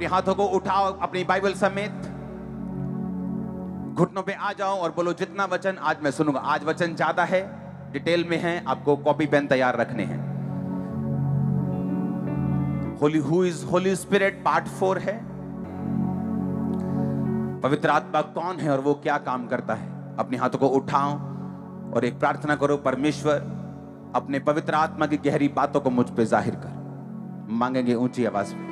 अपने हाथों को उठाओ अपनी बाइबल समेत, घुटनों पे आ जाओ और बोलो जितना वचन आज मैं सुनूंगा। आज वचन ज्यादा है, डिटेल में है, आपको कॉपी पेन तैयार रखने हैं। Who is Holi spirit part 4 है। पवित्र आत्मा कौन है और वो क्या काम करता है। अपने हाथों को उठाओ और एक प्रार्थना करो, परमेश्वर अपने पवित्र आत्मा की गहरी बातों को मुझ पे जाहिर कर। मांगेंगे ऊंची आवाज में।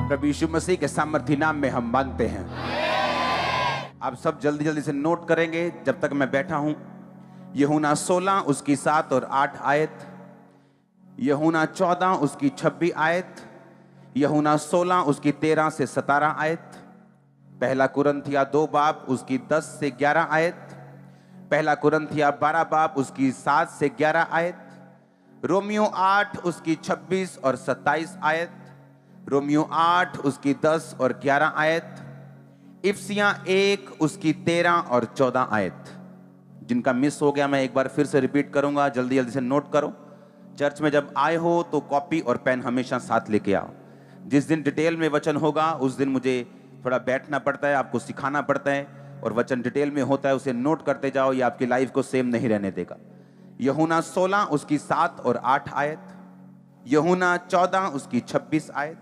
प्रभु यीशु मसीह के सामर्थी नाम में हम मांगते हैं। आप सब जल्दी जल्दी से नोट करेंगे जब तक मैं बैठा हूं। यूहन्ना 16 उसकी 7 और 8 आयत, यूहन्ना 14 उसकी 26 आयत, यूहन्ना 16 उसकी 13 से 17 आयत, पहला कुरिन्थिया 2 बाब उसकी 10 से 11 आयत, पहला कुरिन्थिया 12 बाब उसकी 7 से 11 आयत, रोमियो 8 उसकी 26 और 27 आयत, रोमियो 8 उसकी 10 और 11 आयत, इफिसियां 1 उसकी 13 और 14 आयत। जिनका मिस हो गया मैं एक बार फिर से रिपीट करूंगा, जल्दी जल्दी से नोट करो। चर्च में जब आए हो तो कॉपी और पेन हमेशा साथ लेके आओ। जिस दिन डिटेल में वचन होगा उस दिन मुझे थोड़ा बैठना पड़ता है, आपको सिखाना पड़ता है, और वचन डिटेल में होता है उसे नोट करते जाओ, ये आपकी लाइफ को सेम नहीं रहने देगा। यूहन्ना 16 उसकी 7 और 8 आयत, यूहन्ना 14 उसकी 26 आयत,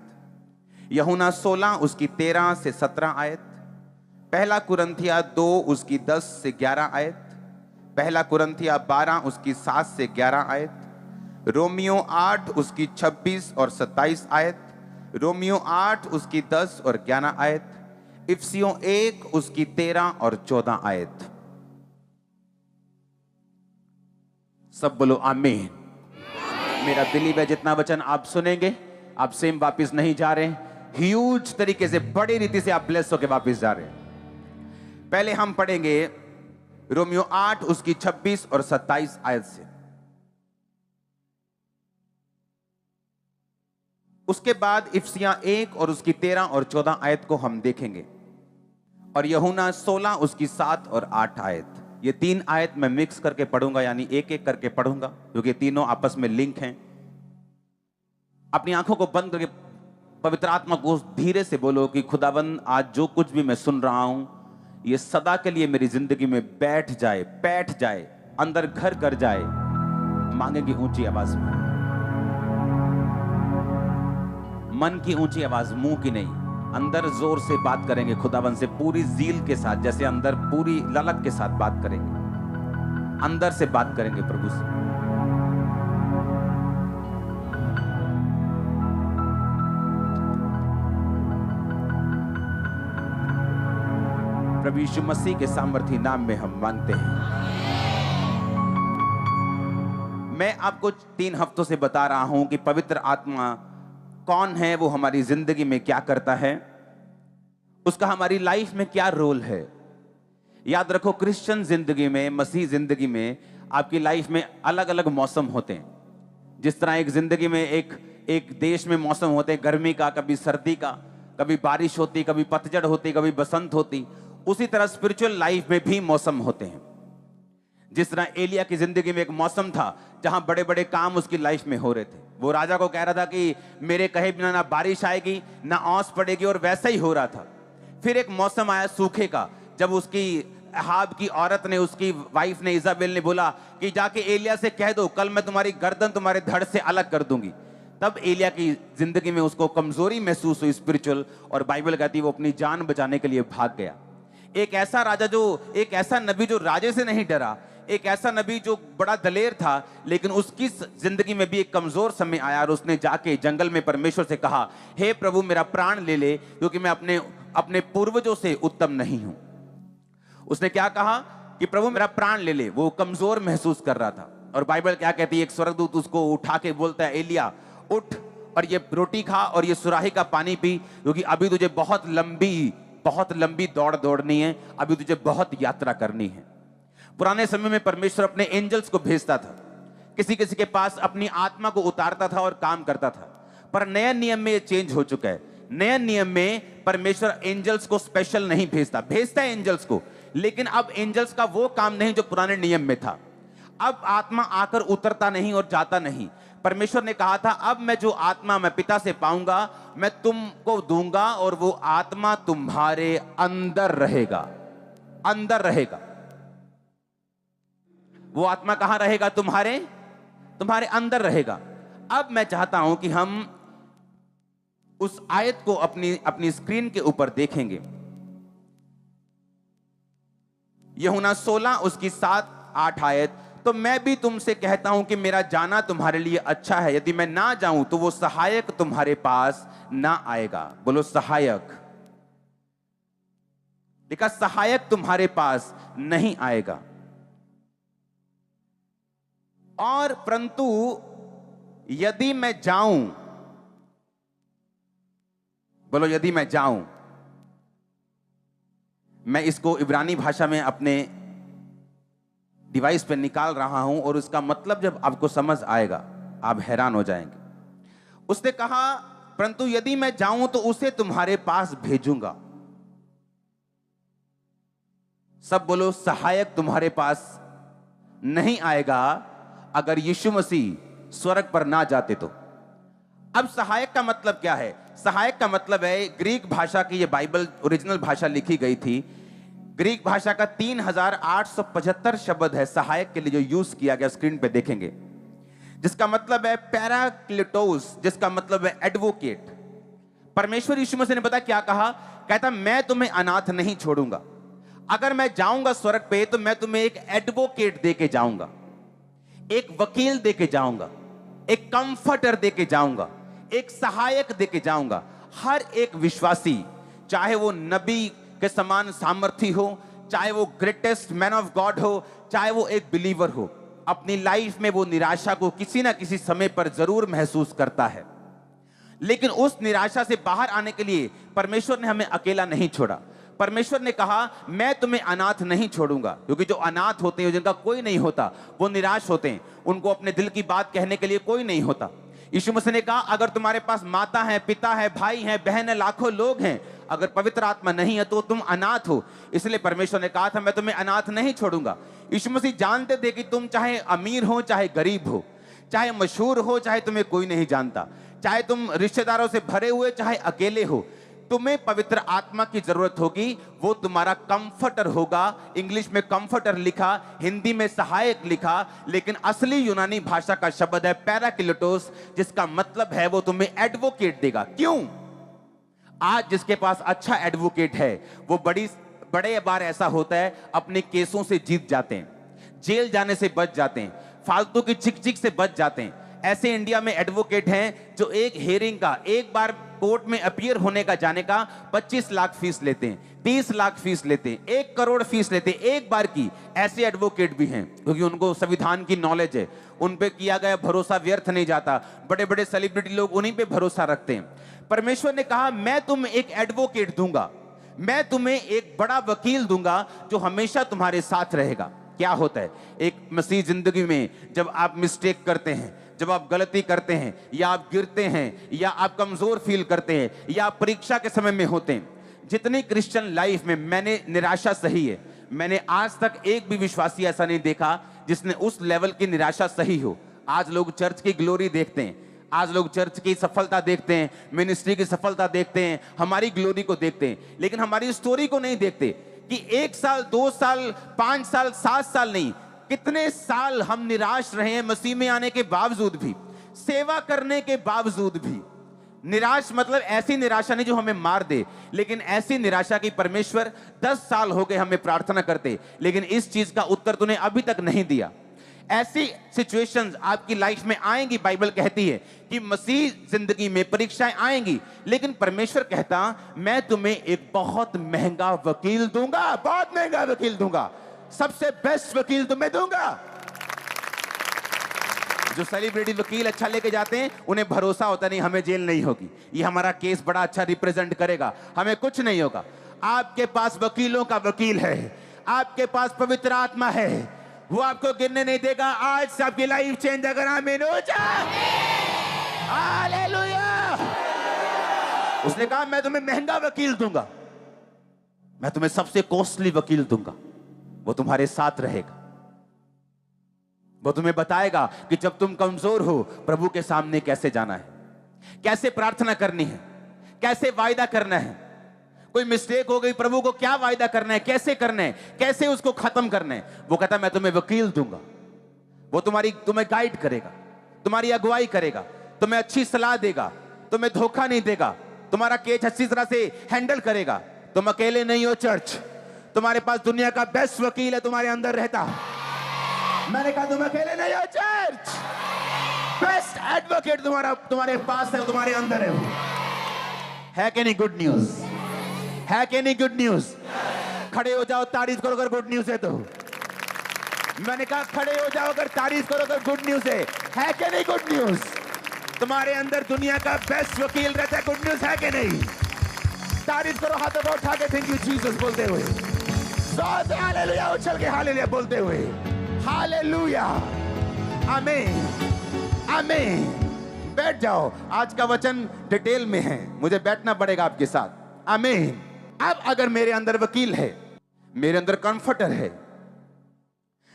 यूहन्ना 16 उसकी 13 से 17 आयत, पहला कुरिन्थिया 2 उसकी 10 से 11 आयत, पहला कुरिन्थिया 12 उसकी 7 से 11 आयत, रोमियो 8 उसकी 26 और 27 आयत, रोमियो 8 उसकी 10 और 11 आयत, इफिसियों 1 उसकी 13 और 14 आयत। सब बोलो आमीन। मेरा बिलीव है जितना वचन आप सुनेंगे आप सेम वापस नहीं जा रहे, ह्यूज तरीके से बड़ी रीति से आप ब्लेस होकर वापस जा रहे हैं। पहले हम पढ़ेंगे रोमियो 8 उसकी 26 और 27 आयत से, उसके बाद इफिसियां 1 और उसकी 13 और 14 आयत को हम देखेंगे, और यूहन्ना 16 उसकी 7 और 8 आयत। ये 3 आयत मैं मिक्स करके पढ़ूंगा, यानी एक एक करके पढ़ूंगा क्योंकि तीनों आपस में लिंक हैं। अपनी आंखों को बंद करके पवित्र आत्मा को धीरे से बोलो कि खुदावंद आज जो कुछ भी मैं सुन रहा हूं ये सदा के लिए मेरी जिंदगी में बैठ जाए, अंदर घर कर जाए। मांगेंगे ऊंची आवाज में, मन की ऊंची आवाज, मुंह की नहीं। अंदर जोर से बात करेंगे खुदावंद से, पूरी जील के साथ, जैसे अंदर पूरी ललक के साथ बात करेंगे, अंदर से बात करेंगे प्रभु से। प्रभु यीशु मसीह के सामर्थी नाम में हम मांगते हैं। मैं आपको 3 हफ्तों से बता रहा हूं कि पवित्र आत्मा कौन है, वो हमारी जिंदगी में क्या करता है, उसका हमारी लाइफ में क्या रोल है। याद रखो, क्रिश्चियन जिंदगी में, मसीह जिंदगी में आपकी लाइफ में अलग अलग मौसम होते हैं। जिस तरह एक जिंदगी में एक देश में मौसम होते हैं, गर्मी का, कभी सर्दी का, कभी बारिश होती, कभी पतझड़ होती, कभी बसंत होती, उसी तरह स्पिरिचुअल लाइफ में भी मौसम होते हैं। जिस तरह एलिया की जिंदगी में एक मौसम था जहां बड़े बड़े काम उसकी लाइफ में हो रहे थे। वो राजा को कह रहा था कि मेरे कहे बिना ना बारिश आएगी ना ओस पड़ेगी, और वैसा ही हो रहा था। फिर एक मौसम आया सूखे का, जब उसकी अहाब की औरत ने, उसकी वाइफ ने, इजाबेल ने बोला कि जाके एलिया से कह दो कल मैं तुम्हारी गर्दन तुम्हारे धड़ से अलग कर दूंगी। तब एलिया की जिंदगी में उसको कमजोरी महसूस हुई स्पिरिचुअल, और बाइबल कहती है वो अपनी जान बचाने के लिए भाग गया। एक ऐसा राजा जो, एक ऐसा नबी जो राजे से नहीं डरा, एक ऐसा नबी जो बड़ा दलेर था, लेकिन उसकी जिंदगी में भी एक कमजोर समय आया और उसने जाके जंगल में परमेश्वर से कहा, हे प्रभु मेरा प्राण ले ले, क्योंकि मैं अपने पूर्वजों से उत्तम नहीं हूं। उसने क्या कहा कि प्रभु मेरा प्राण ले ले। वो कमजोर महसूस कर रहा था। और बाइबल क्या कहती है, एक स्वर्गदूत उसको उठा के बोलता है, एलिया उठ और ये रोटी खा और ये सुराही का पानी पी, क्योंकि अभी तुझे बहुत लंबी दौड़ दौड़नी है, अभी तुझे बहुत यात्रा करनी है। पुराने समय में परमेश्वर अपने एंजल्स को भेजता था, किसी किसी के पास अपनी आत्मा को उतारता था और काम करता था। पर नए नियम में ये चेंज हो चुका है। नए नियम में परमेश्वर एंजल्स को स्पेशल नहीं भेजता है एंजल्स को, लेकिन अब एंजल्स का वो काम नहीं जो पुराने नियम में था। अब आत्मा आकर उतरता नहीं और जाता नहीं। परमेश्वर ने कहा था, अब मैं जो आत्मा मैं पिता से पाऊंगा मैं तुमको दूंगा और वो आत्मा तुम्हारे अंदर रहेगा। अंदर रहेगा। वो आत्मा कहां रहेगा? तुम्हारे अंदर रहेगा। अब मैं चाहता हूं कि हम उस आयत को अपनी स्क्रीन के ऊपर देखेंगे। यूहन्ना 16 उसकी 7-8 आयत। तो मैं भी तुमसे कहता हूं कि मेरा जाना तुम्हारे लिए अच्छा है। यदि मैं ना जाऊं तो वो सहायक तुम्हारे पास ना आएगा। बोलो सहायक। लिखा सहायक तुम्हारे पास नहीं आएगा। और परंतु यदि मैं जाऊं, बोलो यदि मैं जाऊं। मैं इसको इब्रानी भाषा में अपने डिवाइस पे निकाल रहा हूं और उसका मतलब जब आपको समझ आएगा आप हैरान हो जाएंगे। उसने कहा, परंतु यदि मैं जाऊं तो उसे तुम्हारे पास भेजूंगा। सब बोलो सहायक तुम्हारे पास नहीं आएगा अगर यीशु मसीह स्वर्ग पर ना जाते तो। अब सहायक का मतलब क्या है? सहायक का मतलब है, ग्रीक भाषा की ये बाइबल ओरिजिनल भाषा लिखी गई थी। ग्रीक भाषा का 3875 शब्द है सहायक के लिए जो यूज किया गया, स्क्रीन पे देखेंगे, जिसका मतलब है पैराक्लिटोस, जिसका मतलब है एडवोकेट। परमेश्वर यीशु मसीह ने पता क्या कहा? कहता मैं तुम्हें अनाथ नहीं छोड़ूंगा। अगर मैं जाऊंगा स्वर्ग पे तो मैं तुम्हें एक एडवोकेट देके जाऊंगा, एक वकील देके जाऊंगा, एक कंफर्टर देके जाऊंगा, एक सहायक देके जाऊंगा। हर एक विश्वासी, चाहे वो नबी के समान सामर्थी हो, चाहे वो ग्रेटेस्ट मैन ऑफ गॉड हो, चाहे वो एक बिलीवर हो, अपनी लाइफ में वो निराशा को किसी ना किसी समय पर जरूर महसूस करता है। लेकिन उस निराशा से बाहर आने के लिए परमेश्वर ने हमें अकेला नहीं छोड़ा। परमेश्वर ने कहा मैं तुम्हें अनाथ नहीं छोड़ूंगा, क्योंकि जो अनाथ होते हैं, जिनका कोई नहीं होता, वो निराश होते हैं, उनको अपने दिल की बात कहने के लिए कोई नहीं होता। यीशु मसीह ने कहा अगर तुम्हारे पास माता है, पिता है, भाई है, बहन है, लाखों लोग हैं, अगर पवित्र आत्मा नहीं है तो तुम अनाथ हो। इसलिए परमेश्वर ने कहा था मैं तुम्हें अनाथ नहीं छोड़ूंगा। यीशु मसीह जानते थे कि तुम चाहे अमीर हो, चाहे गरीब हो, चाहे मशहूर हो, चाहे तुम्हें कोई नहीं जानता, चाहे तुम रिश्तेदारों से भरे हुए, चाहे अकेले हो, तुम्हें पवित्र आत्मा की जरूरत होगी। वो तुम्हारा कंफर्टर होगा। इंग्लिश में कंफर्टर लिखा, हिंदी में सहायक लिखा, लेकिन असली यूनानी भाषा का शब्द है पैराक्लिटोस, जिसका मतलब है वो तुम्हें एडवोकेट देगा। क्यों? आज जिसके पास अच्छा एडवोकेट है वो बड़े बार ऐसा होता है अपने केसों से जीत जाते हैं, जेल जाने से बच जाते हैं, फालतू की चिक से बच जाते हैं। ऐसे इंडिया में एडवोकेट हैं जो एक हेयरिंग का, एक बार कोर्ट में अपीयर होने का जाने का 25 लाख फीस लेते हैं, 30 लाख फीस लेते हैं, 1 करोड़ फीस लेते हैं एक बार की। ऐसे एडवोकेट भी हैं क्योंकि उनको संविधान की नॉलेज है, उन पे किया गया भरोसा व्यर्थ नहीं जाता। बड़े बड़े सेलिब्रिटी लोग उन्हीं पे भरोसा रखते हैं। परमेश्वर ने कहा मैं तुम्हें एक एडवोकेट दूंगा, मैं तुम्हें एक बड़ा वकील दूंगा जो हमेशा तुम्हारे साथ रहेगा। क्या होता है एक मसीह जिंदगी में, जब आप मिस्टेक करते हैं, जब आप गलती करते हैं, या आप गिरते हैं, या आप कमजोर फील करते हैं, या आप परीक्षा के समय में होते हैं। जितनी क्रिश्चियन लाइफ में मैंने निराशा सही है, मैंने आज तक एक भी विश्वासी ऐसा नहीं देखा जिसने उस लेवल की निराशा सही हो। आज लोग चर्च की ग्लोरी देखते हैं, आज लोग चर्च की सफलता देखते हैं, मिनिस्ट्री की सफलता देखते हैं, हमारी ग्लोरी को देखते हैं, लेकिन हमारी स्टोरी को नहीं देखते कि 1 साल, 2 साल, 5 साल, 7 साल नहीं, कितने साल हम निराश रहे हैं मसीह में आने के बावजूद भी, सेवा करने के बावजूद भी। निराश मतलब ऐसी निराशा नहीं जो हमें मार दे, लेकिन ऐसी निराशा की परमेश्वर 10 साल हो गए हमें प्रार्थना करते, लेकिन इस चीज का उत्तर तूने अभी तक नहीं दिया। ऐसी सिचुएशंस आपकी लाइफ में आएंगी। बाइबल कहती है कि मसीह जिंदगी में परीक्षाएं आएंगी, लेकिन परमेश्वर कहता मैं तुम्हें एक बहुत महंगा वकील दूंगा, बहुत महंगा वकील दूंगा, सबसे बेस्ट वकील तुम्हें दूंगा। जो सेलिब्रिटी वकील अच्छा लेके जाते हैं उन्हें भरोसा होता नहीं हमें जेल नहीं होगी, ये हमारा केस बड़ा अच्छा रिप्रेजेंट करेगा, हमें कुछ नहीं होगा। आपके पास वकीलों का वकील है, आपके पास पवित्र आत्मा है, वो आपको गिरने नहीं देगा। आज से आपकी लाइफ चेंज अगर आमीन हो जाए, हालेलुया। उसने कहा मैं तुम्हें महंगा वकील दूंगा, मैं तुम्हें सबसे कॉस्टली वकील दूंगा, वो तुम्हारे साथ रहेगा, वो तुम्हें बताएगा कि जब तुम कमजोर हो प्रभु के सामने कैसे जाना है, कैसे प्रार्थना करनी है, कैसे वायदा करना है। कोई मिस्टेक हो गई, प्रभु को क्या वायदा करना है, कैसे करना है, कैसे उसको खत्म करना है। वो कहता मैं तुम्हें वकील दूंगा, वो तुम्हें गाइड करेगा, तुम्हारी अगुवाई करेगा, तुम्हें अच्छी सलाह देगा, तुम्हें धोखा नहीं देगा, तुम्हारा केस अच्छी तरह से हैंडल करेगा। तुम अकेले नहीं हो चर्च, तुम्हारे पास दुनिया का बेस्ट वकील है तुम्हारे अंदर रहता। मैंने कहा तुम अकेले नहीं हो चर्च, बेस्ट एडवोकेट तुम्हारे पास है, तुम्हारे अंदर है कि नहीं? गुड न्यूज है कि नहीं? Good news. खड़े हो जाओ, तारीफ करो अगर गुड न्यूज है तो। मैंने कहा खड़े हो जाओ अगर तारीफ करो अगर गुड न्यूज है कि नहीं? Good news. तुम्हारे अंदर दुनिया का बेस्ट वकील रहता है, गुड न्यूज है कि नहीं? तारीफ करो हाथों को उठा के थैंक यू जीसस बोलते हुए, हालेलुया उछल के हालेलुया बोलते हुए, हालेलुया, आमीन, आमीन। बैठ जाओ, आज का वचन डिटेल में है, मुझे बैठना पड़ेगा आपके साथ। आमीन। अब अगर मेरे अंदर वकील है, मेरे अंदर कंफर्टर है,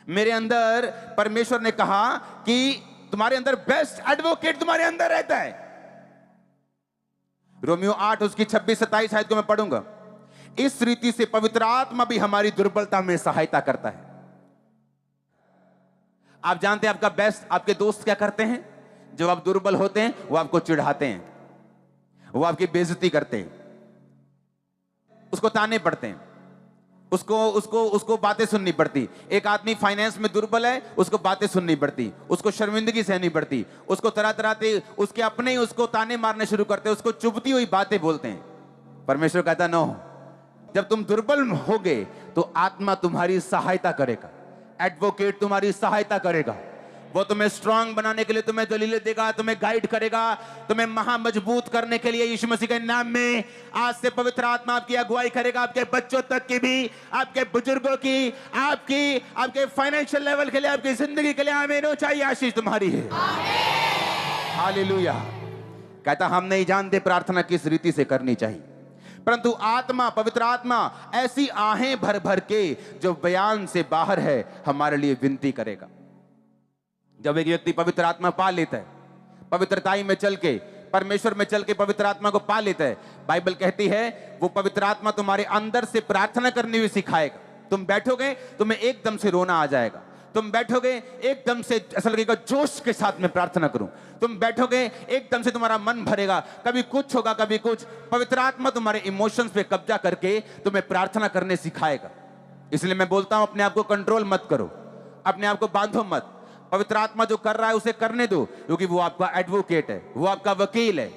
मेरे अंदर परमेश्वर ने कहा कि तुम्हारे अंदर बेस्ट एडवोकेट तुम्हारे अंदर रहता है। रोमियो 8 उसकी 26-27 आयत को मैं पढ़ूंगा। इस रीति से पवित्र आत्मा भी हमारी दुर्बलता में सहायता करता है। आप जानते हैं आपका बेस्ट, आपके दोस्त क्या करते हैं? जब आप दुर्बल होते हैं वो आपको चिढ़ाते हैं, वो आपकी बेइज्जती करते हैं, उसको ताने पड़ते हैं, उसको बातें सुननी पड़ती। एक आदमी फाइनेंस में दुर्बल है, उसको बातें सुननी पड़ती, उसको शर्मिंदगी सहनी पड़ती, उसको तरह तरह से उसके अपने ही उसको ताने मारने शुरू करते, उसको चुभती हुई बातें बोलते हैं। परमेश्वर कहता नो, जब तुम दुर्बल होगे तो आत्मा तुम्हारी सहायता करेगा, एडवोकेट तुम्हारी सहायता करेगा, वो तुम्हें स्ट्रांग बनाने के लिए तुम्हें दलीलें देगा, तुम्हें गाइड करेगा, तुम्हें महा मजबूत करने के लिए यीशु मसीह के नाम में आज से पवित्र आत्मा आपकी अगुवाई करेगा, आपके बच्चों तक की भी, आपके बुजुर्गों की, आपके फाइनेंशियल लेवल के लिए, आपकी जिंदगी के लिए। आमीन। चाहिए आशीष तुम्हारी है। हालेलुया। कहता हम नहीं जानते प्रार्थना किस रीति से करनी चाहिए, परंतु आत्मा, पवित्र आत्मा ऐसी आहें भर भर के जो बयान से बाहर है हमारे लिए विनती करेगा। जब एक व्यक्ति पवित्र आत्मा पा लेता है, पवित्रताई में चल के, परमेश्वर में चल के पवित्र आत्मा को पा लेता है, बाइबल कहती है वो पवित्र आत्मा तुम्हारे अंदर से प्रार्थना करनी भी सिखाएगा। तुम बैठोगे तुम्हें एकदम से रोना आ जाएगा, तुम बैठोगे एकदम से ऐसा लगेगा जोश के साथ में प्रार्थना करूं, तुम बैठोगे एकदम से तुम्हारा मन भरेगा, कभी कुछ होगा कभी कुछ। पवित्र आत्मा तुम्हारे इमोशंस पे कब्जा करके तुम्हें प्रार्थना करने सिखाएगा। इसलिए मैं बोलता हूं अपने आप को कंट्रोल मत करो, अपने आप को बांधो मत। पवित्र आत्मा जो कर रहा है उसे करने दो, क्योंकि वो आपका एडवोकेट है, वो आपका वकील है।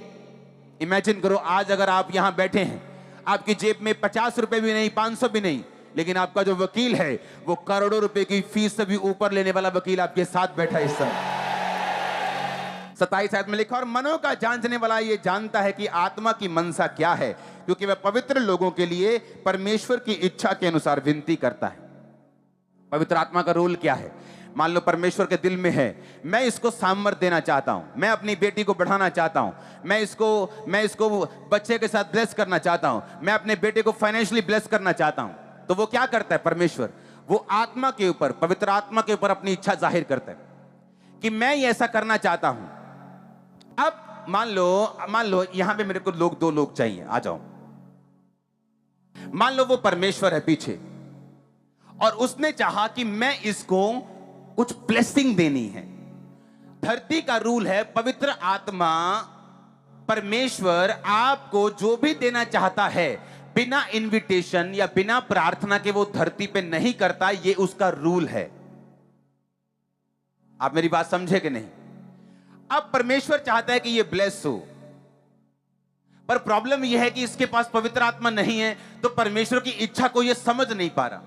इमेजिन करो आज अगर आप यहां बैठे हैं, आपकी जेब में 50 रुपए भी नहीं, 500 भी नहीं, लेकिन आपका जो वकील है वो करोड़ों रुपए की फीस से भी ऊपर लेने वाला वकील आपके साथ बैठा है इस समय। 27 आयत में लिखा, और मनों का जांचने वाला ये जानता है कि आत्मा की मनसा क्या है, क्योंकि वह पवित्र लोगों के लिए परमेश्वर की इच्छा के अनुसार विनती करता है। पवित्र आत्मा का रोल क्या है? मान लो परमेश्वर के दिल में है, मैं इसको सामर्थ देना चाहता हूं, मैं अपनी बेटी को बढ़ाना चाहता हूं, मैं इसको बच्चे के साथ ब्लेस करना चाहता हूं, मैं अपने बेटे को फाइनेंशियली ब्लेस करना चाहता हूं। तो वो क्या करता है? परमेश्वर वो आत्मा के ऊपर, पवित्र आत्मा के ऊपर अपनी इच्छा जाहिर करता है कि मैं ये ऐसा करना चाहता हूं। अब मान लो यहां पे मेरे को दो लोग चाहिए, आ जाओ। मान लो वो परमेश्वर है पीछे और उसने चाहा कि मैं इसको कुछ ब्लेसिंग देनी है। धरती का रूल है पवित्र आत्मा परमेश्वर आपको जो भी देना चाहता है बिना इनविटेशन या बिना प्रार्थना के वो धरती पे नहीं करता, ये उसका रूल है। आप मेरी बात समझे कि नहीं? अब परमेश्वर चाहता है कि ये ब्लेस हो, पर प्रॉब्लम यह है कि इसके पास पवित्र आत्मा नहीं है, तो परमेश्वर की इच्छा को ये समझ नहीं पा रहा।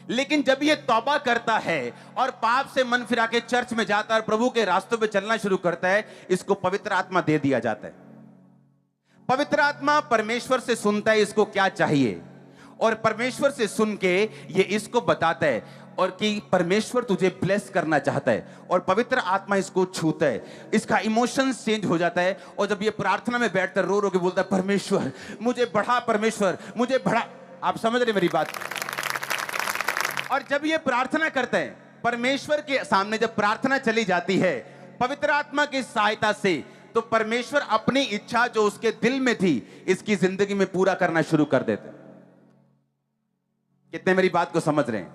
लेकिन जब ये तौबा करता है और पाप से मन फिरा के चर्च में जाता है और प्रभु के रास्तों पे चलना शुरू करता है, इसको पवित्र आत्मा दे दिया जाता है। पवित्र आत्मा परमेश्वर से सुनता है इसको क्या चाहिए, और परमेश्वर से सुन के ये इसको बताता है और कि परमेश्वर तुझे ब्लेस करना चाहता है, और पवित्र आत्मा इसको छूता है, इसका इमोशंस चेंज हो जाता है। और जब ये प्रार्थना में बैठता है, रो रो के बोलता है, परमेश्वर मुझे बढ़ा, परमेश्वर मुझे बढ़ा। आप समझ रहे मेरी बात? और जब ये प्रार्थना करते हैं, परमेश्वर के सामने जब प्रार्थना चली जाती है पवित्र आत्मा की सहायता से, तो परमेश्वर अपनी इच्छा जो उसके दिल में थी इसकी जिंदगी में पूरा करना शुरू कर देते। कितने मेरी बात को समझ रहे हैं?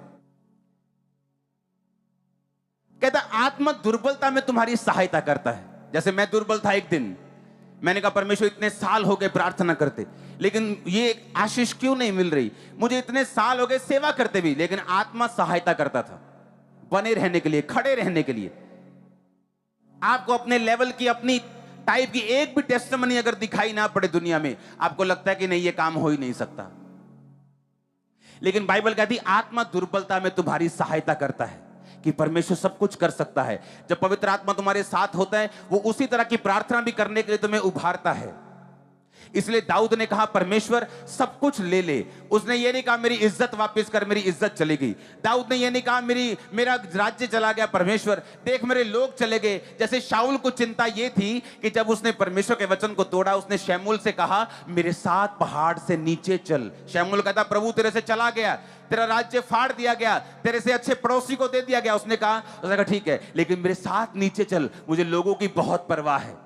कहता आत्मा दुर्बलता में तुम्हारी सहायता करता है। जैसे मैं दुर्बल था, एक दिन मैंने कहा परमेश्वर इतने साल हो गए प्रार्थना करते, लेकिन ये आशीष क्यों नहीं मिल रही? मुझे इतने साल हो गए सेवा करते भी, लेकिन आत्मा सहायता करता था बने रहने के लिए, खड़े रहने के लिए। आपको अपने लेवल की, अपनी टाइप की एक भी टेस्टिमनी अगर दिखाई ना पड़े दुनिया में, आपको लगता है कि नहीं ये काम हो ही नहीं सकता। लेकिन बाइबल कहती आत्मा दुर्बलता में तुम्हारी सहायता करता है, कि परमेश्वर सब कुछ कर सकता है। जब पवित्र आत्मा तुम्हारे साथ होता है, वो उसी तरह की प्रार्थना भी करने के लिए तुम्हें उभारता है। इसलिए दाऊद ने कहा परमेश्वर सब कुछ ले ले। उसने ये नहीं कहा मेरी इज्जत वापस कर, मेरी इज्जत चली गई। दाऊद ने ये नहीं कहा मेरा राज्य चला गया, परमेश्वर देख मेरे लोग चले गए। जैसे शाऊल को चिंता ये थी कि जब उसने परमेश्वर के वचन को तोड़ा, उसने शमूएल से कहा मेरे साथ पहाड़ से नीचे चल। शमूएल कहता प्रभु तेरे से चला गया, तेरा राज्य फाड़ दिया गया, तेरे से अच्छे पड़ोसी को दे दिया गया। उसने कहा ठीक है, लेकिन मेरे साथ नीचे चल, मुझे लोगों की बहुत परवाह है।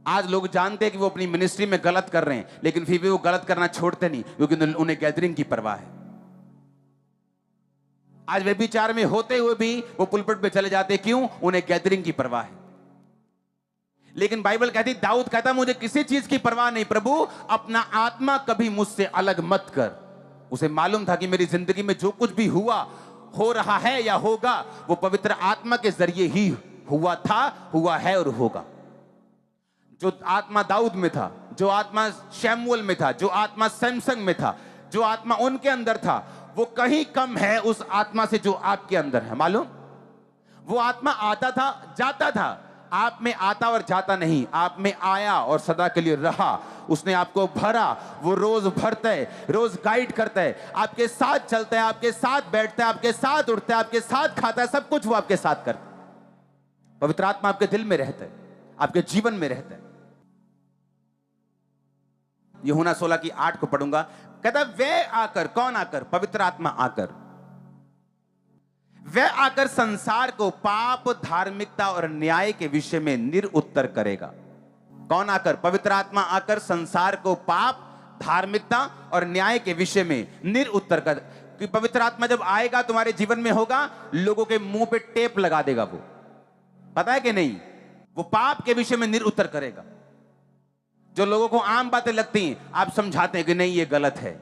आज लोग जानते हैं कि वो अपनी मिनिस्ट्री में गलत कर रहे हैं, लेकिन फिर भी वो गलत करना छोड़ते नहीं, क्योंकि उन्हें गैदरिंग की परवाह है। आज वे विचार में होते हुए भी वो पुलपट पे चले जाते, क्यों? उन्हें गैदरिंग की परवाह है। लेकिन बाइबल कहती, दाऊद कहता मुझे किसी चीज की परवाह नहीं प्रभु, अपना आत्मा कभी मुझसे अलग मत कर। उसे मालूम था कि मेरी जिंदगी में जो कुछ भी हुआ, हो रहा है या होगा, वो पवित्र आत्मा के जरिए ही हुआ था, हुआ है और होगा। जो आत्मा दाऊद में था, जो आत्मा शमूएल में था, जो आत्मा सैमसन में था, जो आत्मा उनके अंदर था, वो कहीं कम है उस आत्मा से जो आपके अंदर है। मालूम? वो आत्मा आता था, जाता था, आप में आता और जाता नहीं, आप में आया और सदा के लिए रहा। उसने आपको भरा, वो रोज भरता है, रोज गाइड करता है, आपके साथ चलता है, आपके साथ बैठता है, आपके साथ उठता है, आपके साथ खाता है, सब कुछ वो आपके साथ करता है। पवित्र आत्मा आपके दिल में रहता है, आपके जीवन में रहता है। यूहन्ना 16:8 को पढ़ूंगा। कहता वे आकर, कौन आकर? पवित्र आत्मा आकर, वह आकर संसार को पाप, धार्मिकता और न्याय के विषय में निरुत्तर करेगा। कौन आकर? पवित्र आत्मा आकर संसार को पाप, धार्मिकता और न्याय के विषय में निरुत्तर कर। कि पवित्र आत्मा जब आएगा तुम्हारे जीवन में होगा, लोगों के मुंह पे टेप लगा देगा। वो पता है कि नहीं? वो पाप के विषय में निरुत्तर करेगा। जो लोगों को आम बातें लगती हैं, आप समझाते हैं कि नहीं ये गलत है।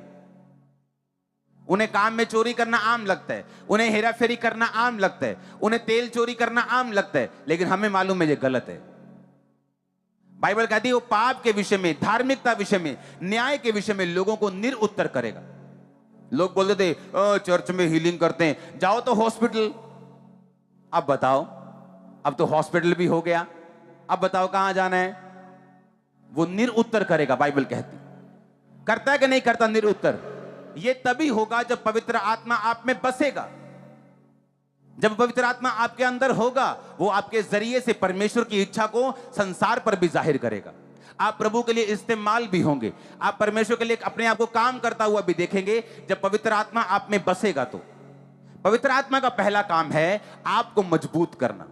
उन्हें काम में चोरी करना आम लगता है, उन्हें हेरा फेरी करना आम लगता है, उन्हें तेल चोरी करना आम लगता है, लेकिन हमें मालूम है ये गलत है। बाइबल कहती है वो पाप के विषय में, धार्मिकता विषय में, न्याय के विषय में लोगों को निरुत्तर करेगा। लोग बोलते थे चर्च में हीलिंग करते हैं, जाओ तो हॉस्पिटल। अब बताओ, अब तो हॉस्पिटल भी हो गया, अब बताओ कहां जाना है? वो निरुत्तर करेगा। बाइबल कहती करता है कि नहीं करता निरुत्तर? ये तभी होगा जब पवित्र आत्मा आप में बसेगा। जब पवित्र आत्मा आपके अंदर होगा, वो आपके जरिए से परमेश्वर की इच्छा को संसार पर भी जाहिर करेगा। आप प्रभु के लिए इस्तेमाल भी होंगे, आप परमेश्वर के लिए अपने आप को काम करता हुआ भी देखेंगे जब पवित्र आत्मा आप में बसेगा। तो पवित्र आत्मा का पहला काम है आपको मजबूत करना।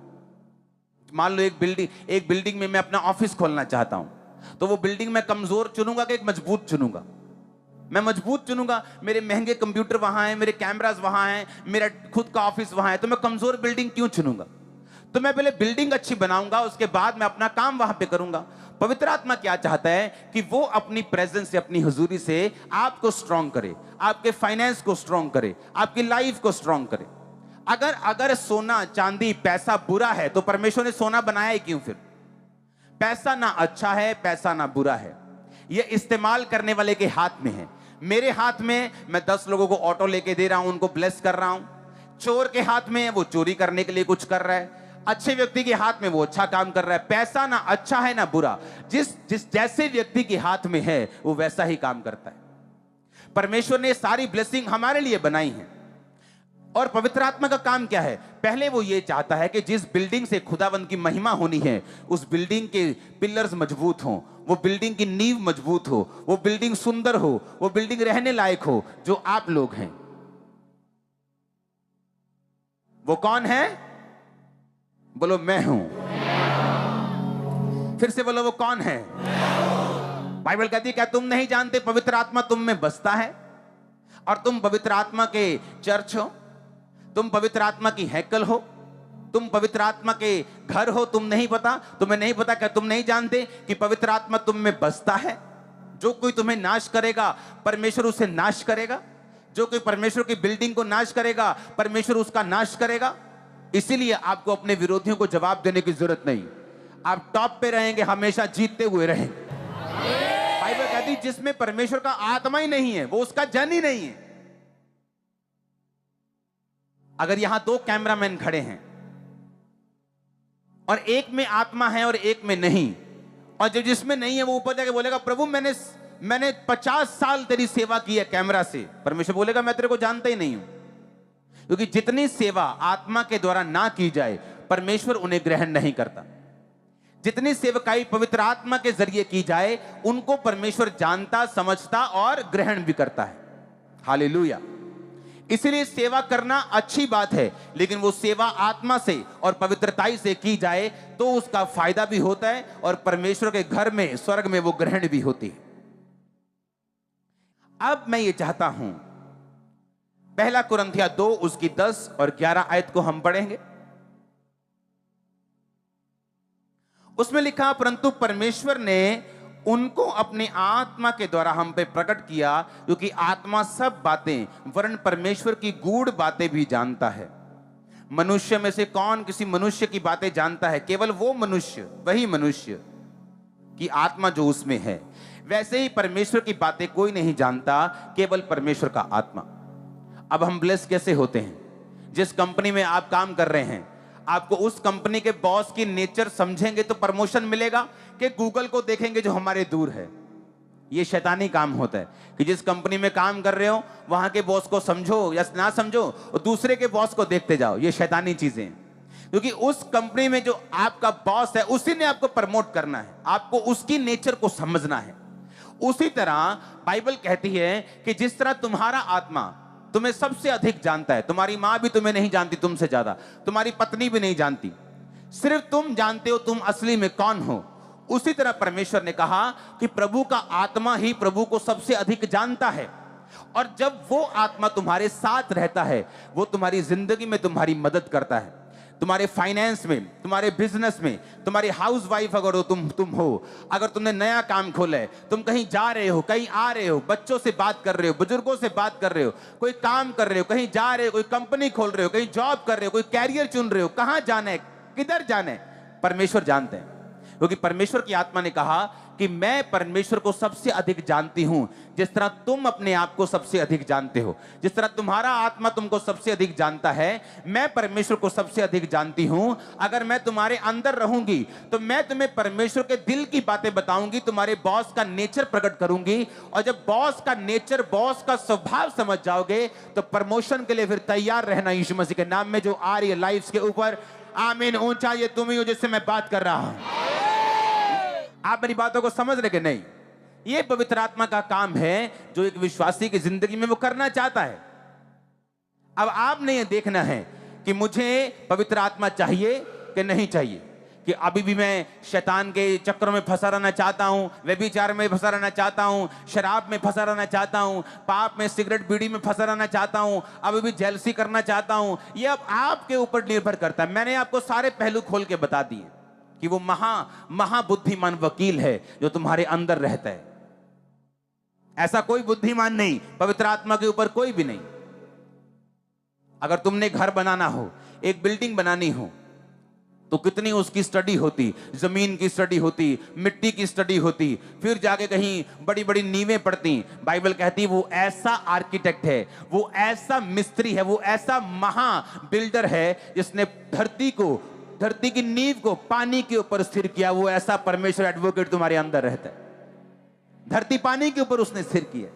मान लो एक बिल्डिंग में मैं अपना ऑफिस खोलना चाहता हूं, तो वो बिल्डिंग मैं कमजोर चुनूंगा कि एक मजबूत चुनूंगा? मैं मजबूत चुनूंगा। मेरे महंगे कंप्यूटर वहां हैं, मेरे कैमरास वहां हैं, मेरा खुद का ऑफिस वहां है, तो मैं कमजोर बिल्डिंग क्यों चुनूंगा? तो मैं पहले बिल्डिंग अच्छी बनाऊंगा, उसके बाद मैं अपना काम वहां पे करूंगा। पवित्र आत्मा क्या चाहता है कि वो अपनी प्रेजेंस से, अपनी हुजूरी से आपको स्ट्रांग करे, आपके फाइनेंस को स्ट्रांग करे, आपकी लाइफ को स्ट्रांग करे। अगर सोना चांदी पैसा बुरा है तो परमेश्वर ने सोना बनाया ही क्यों फिर? पैसा ना अच्छा है, पैसा ना बुरा है, ये इस्तेमाल करने वाले के हाथ में है। मेरे हाथ में, मैं 10 लोगों को ऑटो लेके दे रहा हूं, उनको ब्लेस कर रहा हूं। चोर के हाथ में, वो चोरी करने के लिए कुछ कर रहा है। अच्छे व्यक्ति के हाथ में, वो अच्छा काम कर रहा है। पैसा ना अच्छा है ना बुरा, जिस जैसे व्यक्ति के हाथ में है वो वैसा ही काम करता है। परमेश्वर ने सारी ब्लेसिंग हमारे लिए बनाई है। और पवित्र आत्मा का काम क्या है? पहले वो ये चाहता है कि जिस बिल्डिंग से खुदावंद की महिमा होनी है, उस बिल्डिंग के पिलर्स मजबूत हों, वो बिल्डिंग की नींव मजबूत हो, वो बिल्डिंग सुंदर हो, वो बिल्डिंग रहने लायक हो। जो आप लोग हैं, वो कौन है? बोलो मैं हूं। फिर से बोलो, वो कौन है? बाइबल कहती है, क्या तुम नहीं जानते पवित्र आत्मा तुम में बसता है और तुम पवित्र आत्मा के चर्च हो, तुम पवित्र आत्मा की हैकल हो, तुम पवित्र आत्मा के घर हो। तुम नहीं पता? तुम्हें नहीं पता? क्या तुम नहीं जानते कि पवित्र आत्मा तुम में बसता है? जो कोई तुम्हें नाश करेगा, परमेश्वर उसे नाश करेगा। जो कोई परमेश्वर की बिल्डिंग को नाश करेगा, परमेश्वर उसका नाश करेगा। इसीलिए आपको अपने विरोधियों को जवाब देने की जरूरत नहीं। आप टॉप पे रहेंगे, हमेशा जीतते हुए रहेंगे। बाइबल कहती है, जिसमें परमेश्वर का आत्मा ही नहीं है, वो उसका जन ही नहीं है। अगर यहां 2 कैमरामैन खड़े हैं और एक में आत्मा है और एक में नहीं, और जो जिसमें नहीं है वो ऊपर जाके बोलेगा, प्रभु मैंने 50 साल तेरी सेवा की है कैमरा से, परमेश्वर बोलेगा, मैं तेरे को जानता ही नहीं हूं। क्योंकि जितनी सेवा आत्मा के द्वारा ना की जाए, परमेश्वर उन्हें ग्रहण नहीं करता। जितनी सेवकाई पवित्र आत्मा के जरिए की जाए, उनको परमेश्वर जानता, समझता और ग्रहण भी करता है। हालेलुया। इसलिए सेवा करना अच्छी बात है, लेकिन वो सेवा आत्मा से और पवित्रताई से की जाए तो उसका फायदा भी होता है और परमेश्वर के घर में, स्वर्ग में वो ग्रहण भी होती है। अब मैं ये चाहता हूं, 1 कुरिन्थियों 2 उसकी 10 और 11 आयत को हम पढ़ेंगे। उसमें लिखा, परंतु परमेश्वर ने उनको अपनी आत्मा के द्वारा हम पे प्रकट किया, क्योंकि आत्मा सब बातें वरन परमेश्वर की गूढ़ बातें भी जानता है। मनुष्य में से कौन किसी मनुष्य की बातें जानता है? केवल वो मनुष्य, वही मनुष्य की आत्मा जो उसमें है। वैसे ही परमेश्वर की बातें कोई नहीं जानता, केवल परमेश्वर का आत्मा। अब हम ब्लेस कैसे होते हैं? जिस कंपनी में आप काम कर रहे हैं, आपको उस कंपनी के बॉस की नेचर समझेंगे तो प्रमोशन मिलेगा, कि गूगल को देखेंगे जो हमारे दूर है? ये शैतानी काम होता है कि जिस कंपनी में काम कर रहे हो, वहां के बॉस को समझो या ना समझो, और दूसरे के बॉस को देखते जाओ। ये शैतानी चीजें हैं, क्योंकि उस कंपनी में जो आपका बॉस है, उसी ने आपको प्रमोट करना है, आपको उसकी नेचर को समझना है। उसी तरह बाइबल कहती है कि जिस तरह तुम्हारा आत्मा तुम्हें सबसे अधिक जानता है, तुम्हारी मां भी तुम्हें नहीं जानती तुमसे ज्यादा, तुम्हारी पत्नी भी नहीं जानती, सिर्फ तुम जानते हो तुम असली में कौन हो। उसी तरह परमेश्वर ने कहा कि प्रभु का आत्मा ही प्रभु को सबसे अधिक जानता है। और जब वो आत्मा तुम्हारे साथ रहता है, वो तुम्हारी जिंदगी में तुम्हारी मदद करता है, तुम्हारे फाइनेंस में, तुम्हारे बिजनेस में। तुम्हारी हाउस वाइफ अगर तुम हो, अगर तुमने नया काम खोला है, तुम कहीं जा रहे हो, कहीं आ रहे हो, बच्चों से बात कर रहे हो, बुजुर्गों से बात कर रहे हो, कोई काम कर रहे हो, कहीं जा रहे हो, कोई कंपनी खोल रहे हो, कहीं जॉब कर रहे हो, कोई कैरियर चुन रहे हो, कहां जाना है, किधर जाना है, परमेश्वर जानते हैं। क्योंकि परमेश्वर की आत्मा ने कहा कि मैं परमेश्वर को सबसे अधिक जानती हूं, जिस तरह तुम अपने आप को सबसे अधिक जानते हो, जिस तरह तुम्हारा आत्मा तुमको सबसे अधिक जानता है, मैं परमेश्वर को सबसे अधिक जानती हूं। अगर मैं तुम्हारे अंदर रहूंगी तो मैं तुम्हें परमेश्वर के दिल की बातें बताऊंगी, तुम्हारे बॉस का नेचर प्रकट करूंगी। और जब बॉस का नेचर, बॉस का स्वभाव समझ जाओगे तो प्रमोशन के लिए फिर तैयार रहना। यीशु मसीह के नाम में जो आ रही है लाइफ के ऊपर, आमीन। ऊंचा ये तुम ही हो जिससे मैं बात कर रहा हूं। आप मेरी बातों को समझ रहे कि नहीं? ये पवित्र आत्मा का काम है जो एक विश्वासी की जिंदगी में वो करना चाहता है। अब आपने ये देखना है कि मुझे पवित्र आत्मा चाहिए कि नहीं चाहिए। कि अभी भी मैं शैतान के चक्करों में फंसा रहना चाहता हूं, व्यभिचार में फंसा रहना चाहता हूं, शराब में फंसा रहना चाहता हूं, पाप में, सिगरेट बीड़ी में फंसा रहना चाहता हूं, अभी भी जेलसी करना चाहता हूं, ये अब आपके ऊपर निर्भर करता है। मैंने आपको सारे पहलू खोल के बता दिए कि वो महाबुद्धिमान वकील है जो तुम्हारे अंदर रहता है। ऐसा कोई बुद्धिमान नहीं पवित्र आत्मा के ऊपर, कोई भी नहीं। अगर तुमने घर बनाना हो, एक बिल्डिंग बनानी हो, तो कितनी उसकी स्टडी होती, जमीन की स्टडी होती, मिट्टी की स्टडी होती, फिर जाके कहीं बड़ी बड़ी नींवें पड़ती। बाइबल कहती वो ऐसा आर्किटेक्ट है, वो ऐसा मिस्त्री है, वो ऐसा महा बिल्डर है जिसने धरती की नींव को पानी के ऊपर स्थिर किया। वो ऐसा परमेश्वर एडवोकेट तुम्हारे अंदर रहता है। धरती पानी के ऊपर उसने स्थिर किया।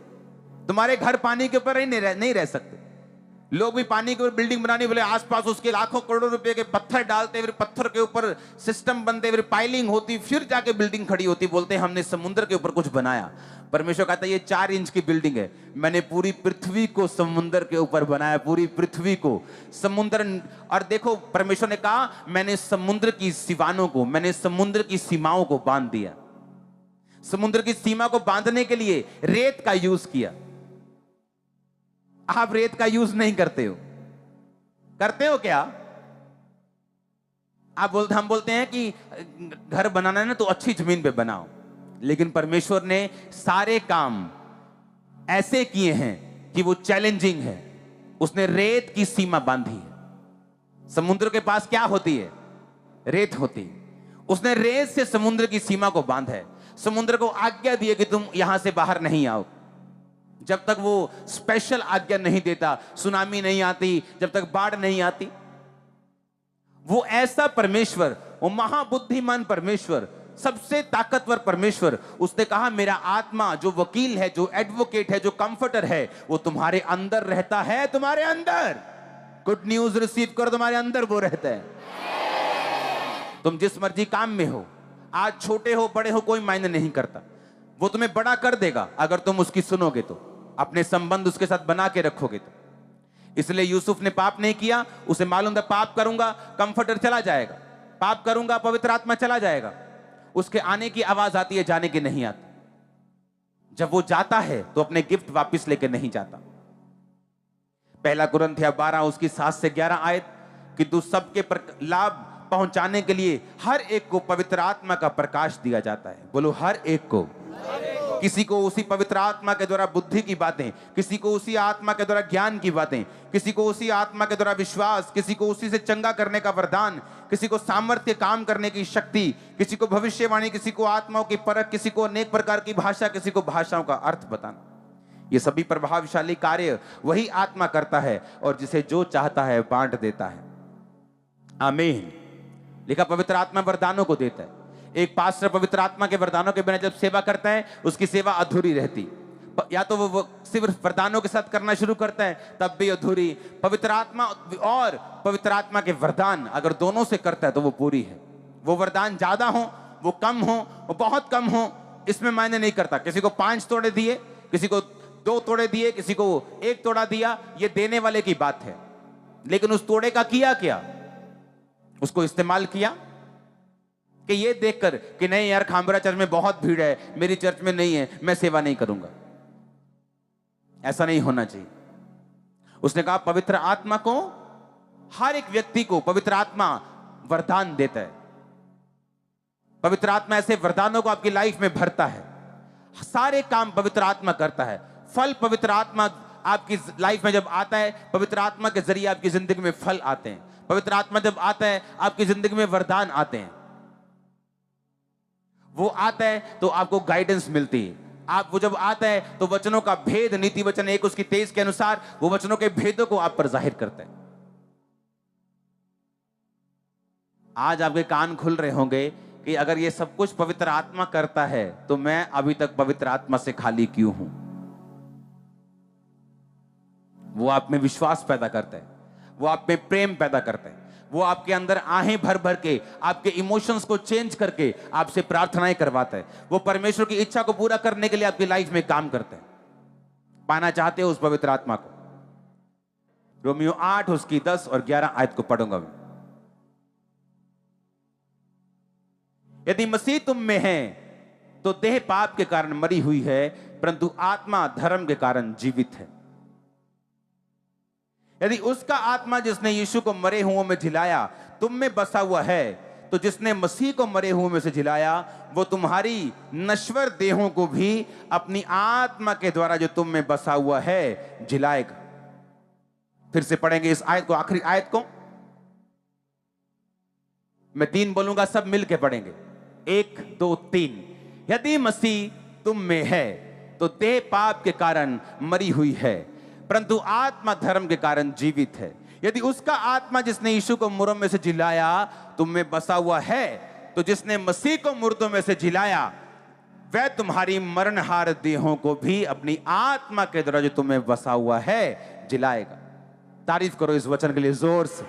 तुम्हारे घर पानी के ऊपर नहीं रह सकते। लोग भी पानी के ऊपर बिल्डिंग बनाने बोले, आसपास उसके लाखों करोड़ों रुपए के पत्थर डालते, फिर पत्थर के ऊपर सिस्टम बनते, फिर पाइलिंग होती, फिर जाके बिल्डिंग खड़ी होती। बोलते हैं हमने समुद्र के ऊपर कुछ बनाया। परमेश्वर कहता है ये 4 इंच की बिल्डिंग है, मैंने पूरी पृथ्वी को समुद्र के ऊपर बनाया, पूरी पृथ्वी को समुद्र। और देखो परमेश्वर ने कहा मैंने समुद्र की सीमाओं को, मैंने समुद्र की सीमाओं को बांध दिया। समुद्र की सीमा को बांधने के लिए रेत का यूज किया। आप रेत का यूज नहीं करते हो, करते हो क्या? हम बोलते हैं कि घर बनाना है ना तो अच्छी जमीन पे बनाओ, लेकिन परमेश्वर ने सारे काम ऐसे किए हैं कि वो चैलेंजिंग है। उसने रेत की सीमा बांधी है। समुद्र के पास क्या होती है? रेत होती है। उसने रेत से समुद्र की सीमा को बांधा है। समुद्र को आज्ञा दी है कि तुम यहां से बाहर नहीं आओ। जब तक वो स्पेशल आज्ञा नहीं देता, सुनामी नहीं आती, जब तक बाढ़ नहीं आती। वो ऐसा परमेश्वर, वो महाबुद्धिमान परमेश्वर, सबसे ताकतवर परमेश्वर, उसने कहा मेरा आत्मा जो वकील है, जो एडवोकेट है, जो कंफर्टर है, वो तुम्हारे अंदर रहता है। तुम्हारे अंदर गुड न्यूज रिसीव करो, तुम्हारे अंदर वो रहता है। तुम जिस मर्जी काम में हो, आज छोटे हो बड़े हो कोई मायने नहीं करता, वो तुम्हें बड़ा कर देगा अगर तुम उसकी सुनोगे तो, अपने संबंध उसके साथ बना के रखोगे तो। इसलिए यूसुफ ने पाप नहीं किया। उसे मालूम था पाप करूंगा कंफर्टर चला जाएगा, पाप करूंगा पवित्र आत्मा चला जाएगा। उसके आने की आवाज आती है, जाने की नहीं आती। जब वो जाता है तो अपने गिफ्ट वापस लेके नहीं जाता। पहला कुरिन्थियों 12 उसकी 7 से 11 आयत कि तू सबके लाभ पहुंचाने के लिए हर एक को पवित्र आत्मा का प्रकाश दिया जाता है। बोलो हर एक को। किसी को उसी पवित्र आत्मा के द्वारा बुद्धि की बातें, किसी को उसी आत्मा के द्वारा ज्ञान की बातें, किसी को उसी आत्मा के द्वारा विश्वास, किसी को उसी से चंगा करने का वरदान, किसी को सामर्थ्य काम करने की शक्ति, किसी को भविष्यवाणी, किसी को आत्माओं की परख, किसी को अनेक प्रकार की भाषा, किसी को भाषाओं का अर्थ बताना। ये सभी प्रभावशाली कार्य वही आत्मा करता है और जिसे जो चाहता है बांट देता है। आमीन। लिखा पवित्र आत्मा वरदानों को देता है। एक पास्टर पवित्र आत्मा के वरदानों के बिना जब सेवा करता है उसकी सेवा अधूरी रहती। या तो वो सिर्फ वरदानों के साथ करना शुरू करता है तब भी अधूरी। पवित्र आत्मा और पवित्र आत्मा के वरदान अगर दोनों से करता है तो वो पूरी है। वो वरदान ज्यादा हो, वो कम हो, वो बहुत कम हो, इसमें मायने नहीं करता। किसी को 5 तोड़े दिए, किसी को 2 तोड़े दिए, किसी को 1 तोड़ा दिया, ये देने वाले की बात है। लेकिन उस तोड़े का किया क्या? उसको इस्तेमाल किया कि ये देखकर कि नहीं यार खामरा चर्च में बहुत भीड़ है, मेरी चर्च में नहीं है, मैं सेवा नहीं करूंगा। ऐसा नहीं होना चाहिए। उसने कहा पवित्र आत्मा को, हर एक व्यक्ति को पवित्र आत्मा वरदान देता है। पवित्र आत्मा ऐसे वरदानों को आपकी लाइफ में भरता है। सारे काम पवित्र आत्मा करता है। फल पवित्र आत्मा आपकी लाइफ में जब आता है, पवित्र आत्मा के जरिए आपकी जिंदगी में फल आते हैं। पवित्र आत्मा जब आता है आपकी जिंदगी में वरदान आते हैं। वो आता है तो आपको गाइडेंस मिलती है। वो जब आता है तो वचनों का भेद, नीति वचन 1 उसकी 23 के अनुसार वो वचनों के भेदों को आप पर जाहिर करता है। आज आपके कान खुल रहे होंगे कि अगर ये सब कुछ पवित्र आत्मा करता है तो मैं अभी तक पवित्र आत्मा से खाली क्यों हूं? वो आप में विश्वास पैदा करता है, वो आप में प्रेम पैदा करता है, वो आपके अंदर आहें भर भर के आपके इमोशंस को चेंज करके आपसे प्रार्थनाएं करवाता है। वो परमेश्वर की इच्छा को पूरा करने के लिए आपकी लाइफ में काम करता है। पाना चाहते हो उस पवित्र आत्मा को? रोमियो 8 उसकी 10 और 11 आयत को पढ़ूंगा मैं। यदि मसीह तुम में है तो देह पाप के कारण मरी हुई है, परंतु आत्मा धर्म के कारण जीवित है। यदि उसका आत्मा जिसने यीशु को मरे हुओं में जिलाया तुम में बसा हुआ है, तो जिसने मसीह को मरे हुओं में से जिलाया वो तुम्हारी नश्वर देहों को भी अपनी आत्मा के द्वारा जो तुम में बसा हुआ है जिलाएगा। फिर से पढ़ेंगे इस आयत को, आखिरी आयत को। मैं 3 बोलूंगा, सब मिलके पढ़ेंगे। 1 2 3। यदि मसीह तुम में है तो देह पाप के कारण मरी हुई है, परंतु आत्मा धर्म के कारण जीवित है। यदि उसका आत्मा जिसने यीशु को मुर्दों में से जिलाया तुम में बसा हुआ है, तो जिसने मसीह को मुर्दों में से जिलाया वह तुम्हारी मरणहार देहों को भी अपनी आत्मा के द्वारा जो तुम्हें बसा हुआ है जिलाएगा। तारीफ करो इस वचन के लिए जोर से।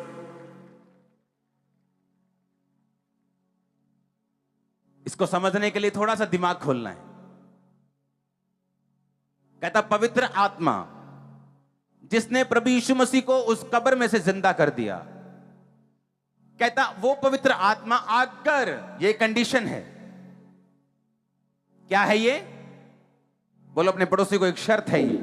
इसको समझने के लिए थोड़ा सा दिमाग खोलना है। कहता पवित्र आत्मा जिसने प्रभु यीशु मसीह को उस कब्र में से जिंदा कर दिया, कहता वो पवित्र आत्मा, अगर ये कंडीशन है, क्या है ये? बोलो अपने पड़ोसी को, एक शर्त है ये।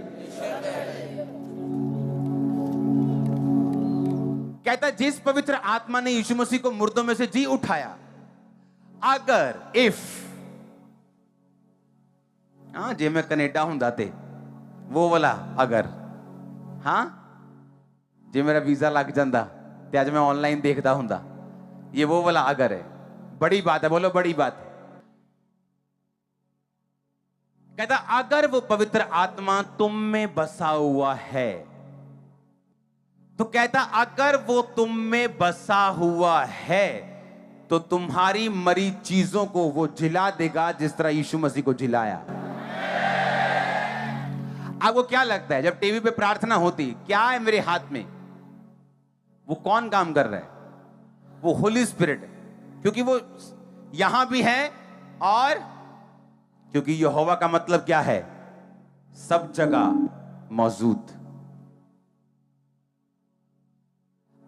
कहता जिस पवित्र आत्मा ने यीशु मसीह को मुर्दों में से जी उठाया, अगर इफ जे मैं कनेडा हुंदा ते वो वाला अगर, हाँ जे मेरा वीजा लग जाता ते आज मैं ऑनलाइन देखता हुंदा, ये वो वाला अगर है। बड़ी बात है, बोलो बड़ी बात है। कहता अगर वो पवित्र आत्मा तुम में बसा हुआ है, तो कहता अगर वो तुम में बसा हुआ है तो तुम्हारी मरी चीजों को वो जिला देगा जिस तरह यीशु मसीह को जिलाया। आपको क्या लगता है जब टीवी पे प्रार्थना होती, क्या है मेरे हाथ में? वो कौन काम कर रहा है? वो होली स्पिरिट है, क्योंकि वो यहां भी है और क्योंकि यहोवा का मतलब क्या है? सब जगह मौजूद।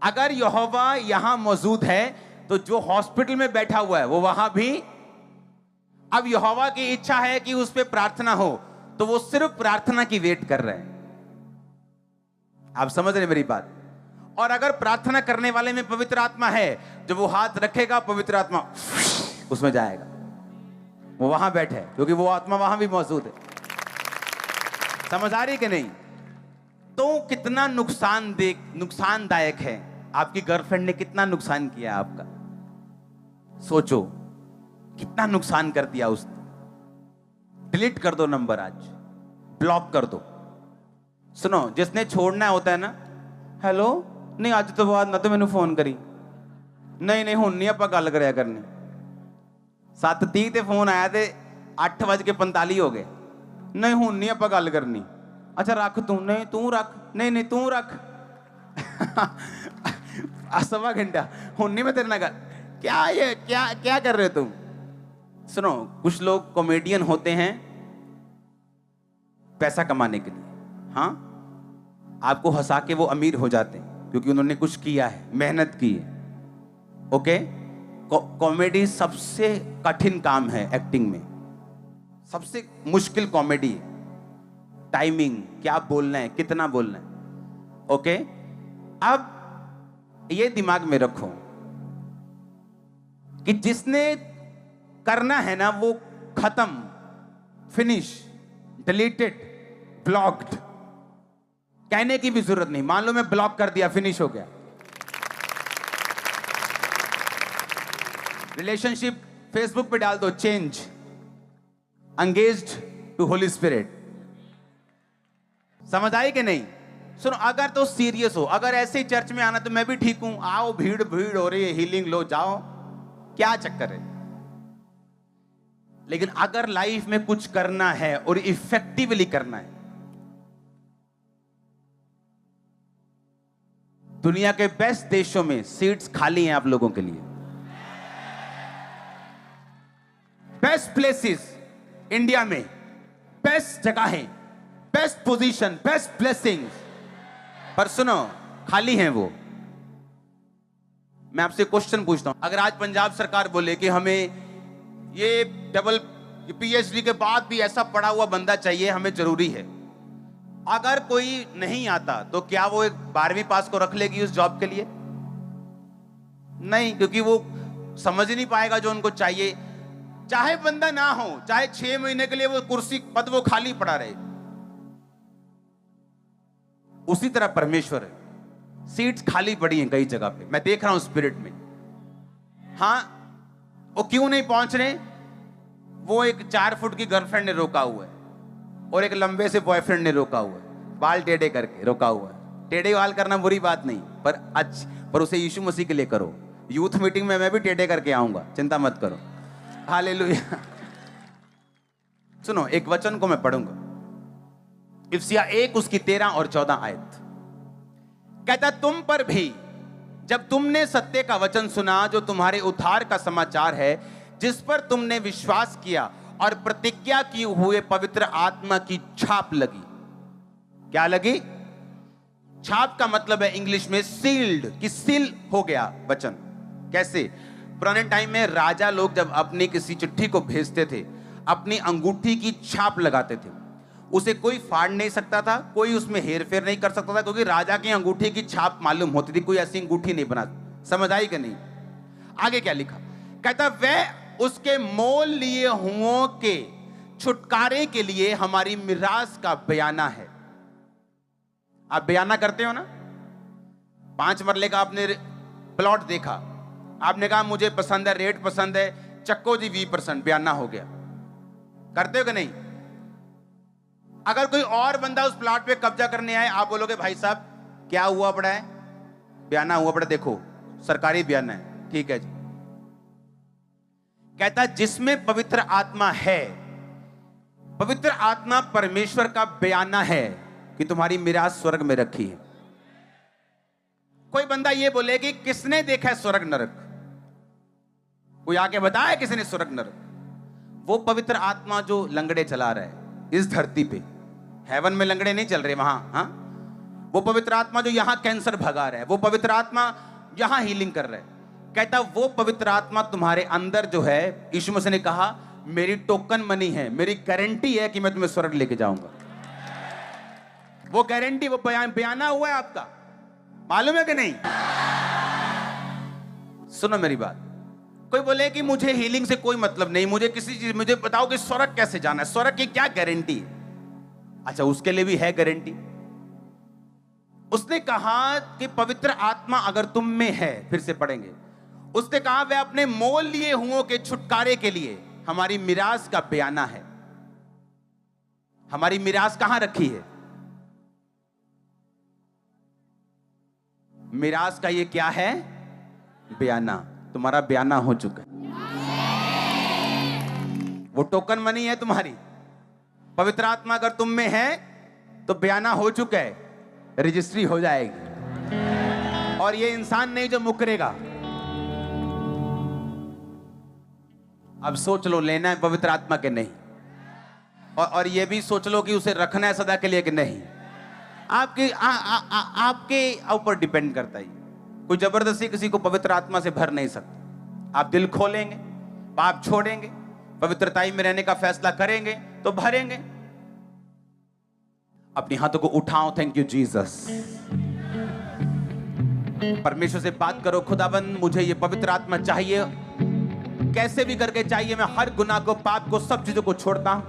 अगर यहोवा यहां मौजूद है तो जो हॉस्पिटल में बैठा हुआ है वो वहां भी। अब यहोवा की इच्छा है कि उस पे प्रार्थना हो, तो वो सिर्फ प्रार्थना की वेट कर रहे हैं। आप समझ रहे मेरी बात? और अगर प्रार्थना करने वाले में पवित्र आत्मा है, जब वो हाथ रखेगा पवित्र आत्मा उसमें जाएगा, वो वहां बैठे क्योंकि वो आत्मा वहां भी मौजूद है। समझ आ रही कि नहीं? तो कितना नुकसानदायक है। आपकी गर्लफ्रेंड ने कितना नुकसान किया आपका, सोचो कितना नुकसान कर दिया उसने। डिलीट कर दो नंबर, आज ब्लॉक कर दो। सुनो, जिसने छोड़ना होता है ना, हेलो नहीं आज तो बाद ना तो मैंने फोन करी, नहीं हुण नहीं आपां गल करिया करनी। 7:30 ते फोन आया ते 8:45 हो गए, नहीं हुण नहीं आपां गल करनी। अच्छा रख तू, नहीं तू रख, नहीं तू रख। 1.25 घंटा हुण नहीं मैं तेरे नाल गल। क्या ये क्या कर रहे हो तुम? सुनो, कुछ लोग कॉमेडियन होते हैं पैसा कमाने के लिए, हाँ आपको हंसा के वो अमीर हो जाते हैं क्योंकि उन्होंने कुछ किया है, मेहनत की है। ओके, कॉमेडी सबसे कठिन काम है एक्टिंग में, सबसे मुश्किल कॉमेडी है। टाइमिंग, क्या बोलना है, कितना बोलना है। ओके, अब ये दिमाग में रखो कि जिसने करना है ना वो खत्म, फिनिश, डिलीटेड, ब्लॉक्ड। कहने की भी जरूरत नहीं, मान लो मैं ब्लॉक कर दिया, फिनिश हो गया। रिलेशनशिप फेसबुक पे डाल दो, change, engaged to Holy Spirit. समझ आई कि नहीं? सुनो, अगर तो सीरियस हो, अगर ऐसे ही चर्च में आना तो मैं भी ठीक हूं, आओ, भीड़ हो रही है, हीलिंग लो, जाओ, क्या चक्कर है। लेकिन अगर लाइफ में कुछ करना है और इफेक्टिवली करना है, दुनिया के बेस्ट देशों में सीट्स खाली हैं आप लोगों के लिए। बेस्ट प्लेसेस इंडिया में, बेस्ट जगह है, बेस्ट पोजीशन, बेस्ट ब्लेसिंग्स, पर सुनो खाली हैं वो। मैं आपसे क्वेश्चन पूछता हूं, अगर आज पंजाब सरकार बोले कि हमें ये डबल PhD के बाद भी ऐसा पढ़ा हुआ बंदा चाहिए, हमें जरूरी है। अगर कोई नहीं आता तो क्या वो एक 12वीं पास को रख लेगी उस जॉब के लिए? नहीं, क्योंकि वो समझ ही नहीं पाएगा जो उनको चाहिए। चाहे बंदा ना हो, चाहे 6 महीने के लिए वो कुर्सी पद वो खाली पड़ा रहे। उसी तरह परमेश्वर है, सीट्स खाली पड़ी हैं कई जगह पे, मैं देख रहा हूं स्पिरिट में। हाँ, वो क्यों नहीं पहुंच रहे? वो एक 4 फुट की गर्लफ्रेंड ने रोका हुआ है और एक लंबे से बॉयफ्रेंड ने रोका हुआ है, बाल टेढ़े करके रोका हुआ है। टेढ़े बाल करना बुरी बात नहीं, पर उसे यीशु मसीह के लिए करो। यूथ मीटिंग में मैं भी टेढ़े करके आऊंगा, चिंता मत करो। हालेलुया। सुनो, एक वचन को मैं पढ़ूंगा, इफिसिया 1 उसकी 13 और 14 आयत। कहता, तुम पर भी जब तुमने सत्य का वचन सुना, जो तुम्हारे उद्धार का समाचार है, जिस पर तुमने विश्वास किया और प्रतिज्ञा की हुए पवित्र आत्मा की छाप लगी। क्या लगी? छाप का मतलब है इंग्लिश में सील्ड, कि सील हो गया वचन। कैसे? पुराने टाइम में राजा लोग जब अपनी किसी चिट्ठी को भेजते थे, अपनी अंगूठी की छाप लगाते थे। उसे कोई फाड़ नहीं सकता था, कोई उसमें हेर फेर नहीं कर सकता था, क्योंकि राजा की अंगूठी की छाप मालूम होती थी। कोई ऐसी अंगूठी नहीं बना। समझ आई कि नहीं? आगे क्या लिखा? कहता, वह उसके मोल लिए हुओं के छुटकारे के लिए हमारी मिरास का बयाना है। आप बयाना करते हो ना? 5 मरले का आपने प्लॉट देखा, आपने कहा मुझे पसंद है, रेट पसंद है, चक्को जी 20%, बयाना हो गया। करते हो कि नहीं? अगर कोई और बंदा उस प्लॉट पे कब्जा करने आए, आप बोलोगे भाई साहब क्या हुआ पड़ा है? बयाना हुआ पड़ा, देखो सरकारी बयाना है। ठीक है जी। कहता, जिसमें पवित्र आत्मा है, पवित्र आत्मा परमेश्वर का बयाना है कि तुम्हारी मिरास स्वर्ग में रखी है। कोई बंदा ये बोले कि किसने देखा है स्वर्ग नरक? कोई आके बताया किसने स्वर्ग नरक? वो पवित्र आत्मा जो लंगड़े चला रहा है इस धरती पे, हेवन में लंगड़े नहीं चल रहे वहां। हाँ, वो पवित्र आत्मा जो यहां कैंसर भगा रहा है, वो पवित्र आत्मा यहां हीलिंग कर रहा है। कहता, वो पवित्र आत्मा तुम्हारे अंदर जो है, यीशु मसीह ने कहा मेरी टोकन मनी है, मेरी गारंटी है कि मैं तुम्हें स्वर्ग लेके जाऊंगा। वो गारंटी, वो बयाना हुआ है आपका, मालूम है कि नहीं? सुनो मेरी बात। कोई बोले कि मुझे हीलिंग से कोई मतलब नहीं, मुझे किसी चीज, मुझे बताओ कि स्वर्ग कैसे जाना है, स्वर्ग की क्या गारंटी है? अच्छा, उसके लिए भी है गारंटी। उसने कहा कि पवित्र आत्मा अगर तुम में है, फिर से पढ़ेंगे, उसने कहा वह अपने मोल लिए हुओं के छुटकारे के लिए हमारी मिरास का बयाना है। हमारी मिरास कहां रखी है? मिरास का ये क्या है? बयाना। तुम्हारा बयाना हो चुका है, वो टोकन मनी है तुम्हारी। पवित्र आत्मा अगर तुम में है तो बयाना हो चुका है, रजिस्ट्री हो जाएगी। और ये इंसान नहीं जो मुकरेगा। अब सोच लो, लेना है पवित्र आत्मा के नहीं, और ये भी सोच लो कि उसे रखना है सदा के लिए कि नहीं। आपके ऊपर डिपेंड करता है। कोई जबरदस्ती किसी को पवित्र आत्मा से भर नहीं सकता। आप दिल खोलेंगे, पाप छोड़ेंगे, पवित्रताई में रहने का फैसला करेंगे तो भरेंगे। अपने हाथों को उठाओ। Thank you Jesus. परमेश्वर से बात करो, खुदाबंद मुझे ये पवित्र आत्मा चाहिए, कैसे भी करके चाहिए। मैं हर गुनाह को, पाप को, सब चीजों को छोड़ता हूं।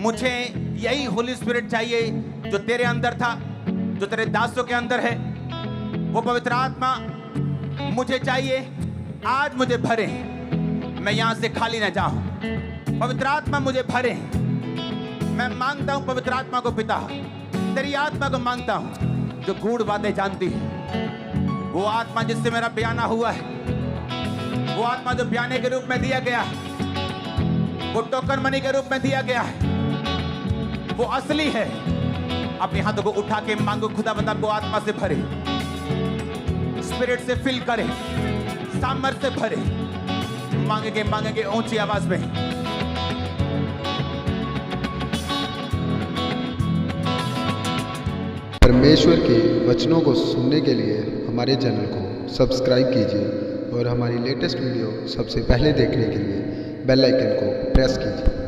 मुझे यही होली स्पिरिट चाहिए जो तेरे अंदर था, जो तेरे दासों के अंदर है। वो पवित्र आत्मा मुझे चाहिए, आज मुझे भरे। मैं यहां से खाली ना जाऊं। पवित्र आत्मा मुझे भरे। मैं मांगता हूं पवित्र आत्मा को पिता, तेरी आत्मा को मांगता हूं जो गूढ़ बातें जानती है। वो आत्मा जिससे मेरा बयाना हुआ है, वो आत्मा जो बयाने के रूप में दिया गया है, वो टोकन मनी के रूप में दिया गया है, वो असली है। अपने हाथों को उठा के मांगो, खुदाबंद को आत्मा से भरे, स्पिरिट से फिल करे, सामर्थ्य से भरे। मांगेंगे ऊंची आवाज में। परमेश्वर के वचनों को सुनने के लिए हमारे चैनल को सब्सक्राइब कीजिए और हमारी लेटेस्ट वीडियो सबसे पहले देखने के लिए बेल आइकन को प्रेस कीजिए।